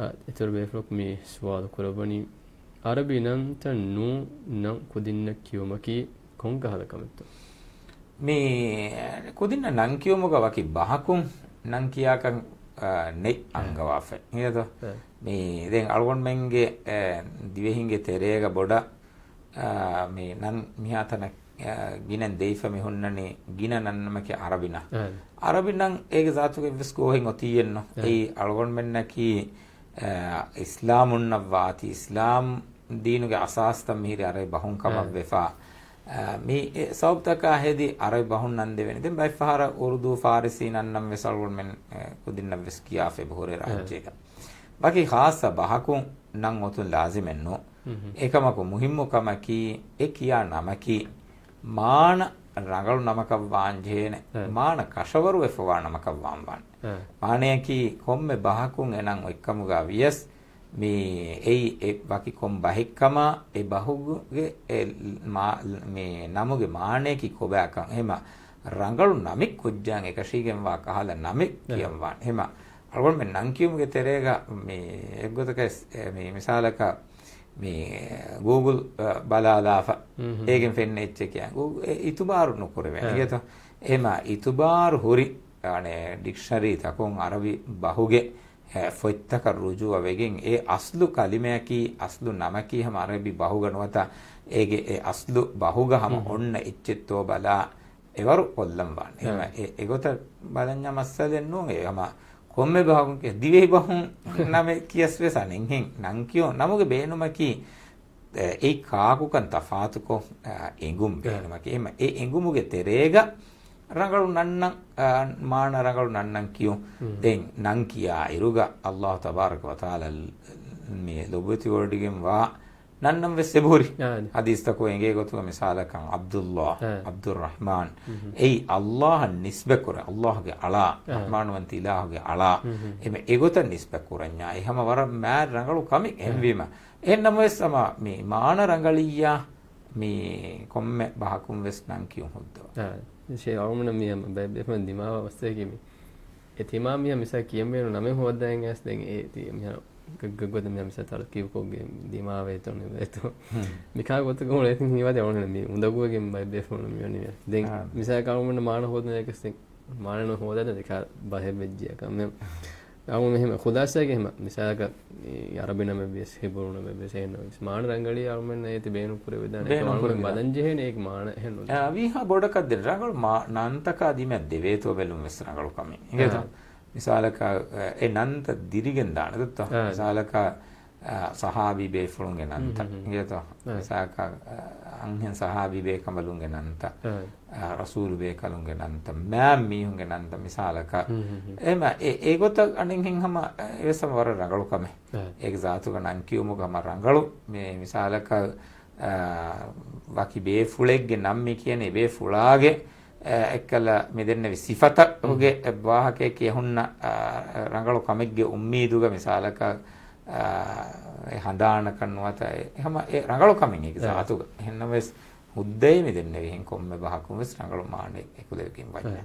etor beflok mi sual kurabani arabi nan tan nu nan kudinna kiyumaki konga hala kametto me kudinna nan kiyumuga waki bahakun nan kiyakan ne angawafe ngedo me den algon menge divehinge terega boda me nan mihatana ginen deifa me honnane gina nannamake arabinan ege zatuge visko hin otiyenno ei algon mennaki islamun navati islam diinuge asastam mihiri aray bahun kama vefa mi sabtaka hedi aray bahun nan deveni den bay fahara urdu farisi nannam vesalgon men kudinna viskiya fe bhore rajyeka baki khasa bahakun nan otun lazimenno ekamako muhimmu kamaki ekiya namaki මාන රඟලු නමක වාංජේන මාන කෂවරු එෆවා නමක වාම්වන් මානයකි කොම්මෙ බහකුන් එනං එක්කමුගා වියස් මේ ඒ බකි කොම් බහික්කම ඒ බහුගේ මේ නමුගේ මානයකි කොබෑකන් එහෙම රඟලු නමික් කුජ්ජාන් එක ශීගෙන් වා කහල නමික් කියම්වන් එහෙම අරගොන් මෙ නං කියමුගේ තෙරේග මේ එක්ගොතක මේ මිසාලක මේ Google බලාලාෆා ඒකෙන් ෆෙන්නේ එච්චකිය ඉතුබාරු නොකර වෙනගේත එහෙම ඉතුබාරු හුරි අනේ ඩික්ෂනරි තකොන් අරබි බහුගේ ෆොයිත්තක රුජුව වෙගෙන් ඒ අස්ලු කලිමයකි අස්ලු නමකි හැම අරබි බහුගනවත ඒගේ ඒ අස්ලු බහුගහම ඔන්න එච්චෙත්තෝ බලා එවරු කොල්ලම් වන් එහෙම ඒගොත බලඤ්ඤා මස්සලෙන් නෝ ඒම කොම්මෙ බහුන් කිය දිවේ බහුන් නමෙ කියස් වෙසනෙන් හින් නං කියෝ නමුගේ බේනුමකි ඒ කාකුකන් තෆාතුකෝ එඟුම් බේනුමකි එම ඒ එඟුමුගේ තෙරේග රංගලු නන්නන් මාන රංගලු නන්නන් කියෝ දෙන් නං කියා ඉරුග අල්ලාහ් තබාරක වතාලා මේ ලොබති වර්ඩිගෙන් වා නන්නම් වෙස්සෙබෝරි හදීස් තකෝ එංගේ ගොතුව මිසාලකන් අබ්දුල්ලාහ් අබ්දුර්රහ්මාන් ඒ අල්ලාහ් නිස්බ කර අල්ලාහ්ගේ අලා රහ්මානවන්ත ඉලාහ්ගේ අලා එමෙ ඒගොත නිස්බ කරඤ්ඤා එහෙම වර මෑ රංගලු කමි එම්වීම එන්නම වෙස්සම මේ මාන රංගලියා මේ කොම්මෙ බහකුම් වෙස් නම් කියු හොද්දව ෂේ අවමන මියම බෙෆන් දිමාව වස්තේකිමි එතිමා මිය මිසා කියම්බේන නම හොද්දාෙන් ඇස් දෙන් ඒ තිය මිය ගගොද මිය මිසා තල කිව්කෝගේ දිමාවේ තොනේ වෙතෝ මිකා ගොත ගොන එතින් හිවද ඕනේ මේ උඳගුවගෙන් බයි බෙෆන් මියන්නේ දෙන් මිසා කවමන මාන හොද්දන එකස් දෙන් මාන හොදද දෙක බහෙ වෙජ්ජිය කම අවම මෙහෙම खुदाසගේ එහෙම මිසාක අරබිනම බෙස් හෙබුරුන බෙස් එන ස්මාන රංගලී අවමන ඒති බේනු පුර වෙදාන ඒක බදන් ජෙහෙන ඒක මාන එහෙනු අවිහා බොඩක දෙර රංගල නන්තක අදිම දෙවේතෝ බැලුම් වෙස් රංගල කමි ඒක මිසාලක ඒ නන්ත දිරිගෙන් දාන දත්ත මිසාලක සහාබි බේෆුරුන්ගේ නන්ත ඒක මිසාක අංහෙන් සහාබි බේ කමලුන්ගේ නන්ත රසූල් බේ කලුන්ගේ නන්ත මෑම් මීහුන්ගේ නන්ත මිසාලක එම ඒගොත අනින් හින්හම එවසම වර රංගලු කම ඒක සාතුක නම් කියුමු ගම රංගලු මේ මිසාලක වකි බේ ෆුලෙක්ගේ නම් මේ කියන්නේ බේ ෆුලාගේ එක්කල මෙදෙන්න සිෆත ඔහුගේ වාහකයේ කියහුන්න රංගලු කමෙක්ගේ උම්මීදුග මිසාලක හඳාන කන්නවත එහෙම ඒ රංගලු කමින් ඒක සාතුක එහෙනම් වෙස් මුද්දේ මෙදෙන්න වෙහින් කොම්මෙ බහකුම වෙස් රංගලු මානේ එකුලෙකින් වයින්